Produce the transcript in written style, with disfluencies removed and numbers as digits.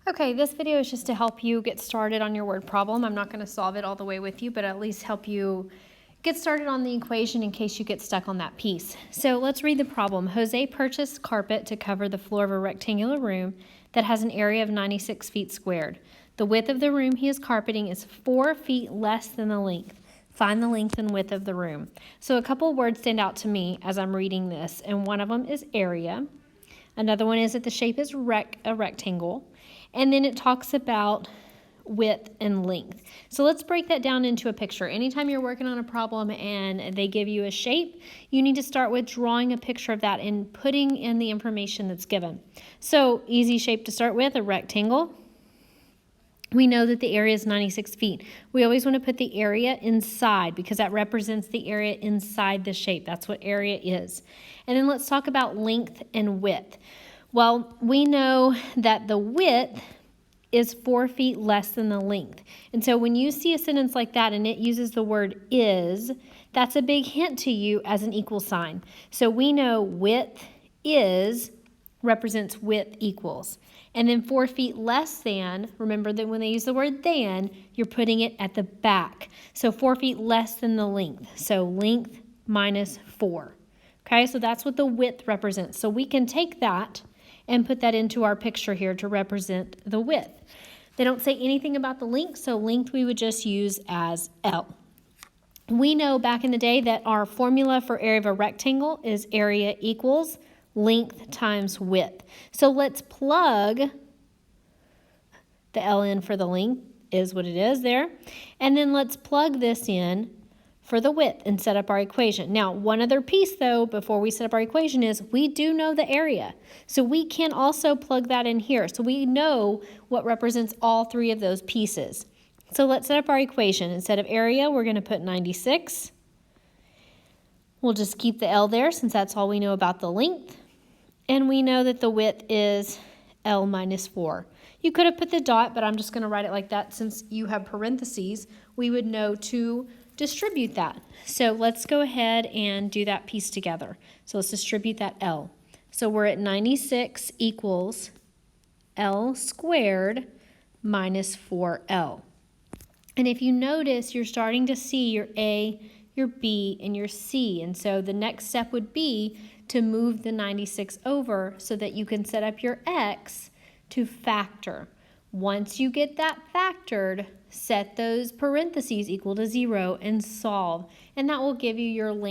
Okay, this video is just to help you get started on your word problem. I'm not going to solve it all the way with you, but at least help you get started on the equation in case you get stuck on that piece. So let's read the problem. Jose purchased carpet to cover the floor of a rectangular room that has an area of 96 feet squared. The width of the room he is carpeting is 4 feet less than the length. Find the length and width of the room. So a couple words stand out to me as I'm reading this, and one of them is area. Another one is that the shape is a rectangle. And then it talks about width and length. So let's break that down into a picture. Anytime you're working on a problem and they give you a shape, you need to start with drawing a picture of that and putting in the information that's given. So easy shape to start with, a rectangle. We know that the area is 96 feet. We always want to put the area inside because that represents the area inside the shape. That's what area is. And then let's talk about length and width. Well, we know that the width is 4 feet less than the length. And so when you see a sentence like that and it uses the word is, that's a big hint to you as an equal sign. So we know width is represents width equals. And then 4 feet less than, remember that when they use the word than, you're putting it at the back. So 4 feet less than the length. So length minus 4. Okay, so that's what the width represents. So we can take that and put that into our picture here to represent the width. They don't say anything about the length, so length we would just use as L. We know back in the day that our formula for area of a rectangle is area equals length times width. So let's plug the L in for the length, is what it is there. And then let's plug this in for the width and set up our equation. Now, one other piece though, before we set up our equation is we do know the area. So we can also plug that in here. So we know what represents all three of those pieces. So let's set up our equation. Instead of area, we're going to put 96. We'll just keep the L there since that's all we know about the length. And we know that the width is L minus 4. You could have put the dot, but I'm just going to write it like that since you have parentheses. We would know to distribute that. So let's go ahead and do that piece together. So let's distribute that L. So we're at 96 equals L squared minus 4L. And if you notice, you're starting to see your A, your B, and your C. And so the next step would be to move the 96 over so that you can set up your X to factor. Once you get that factored, set those parentheses equal to 0 and solve. And that will give you your length.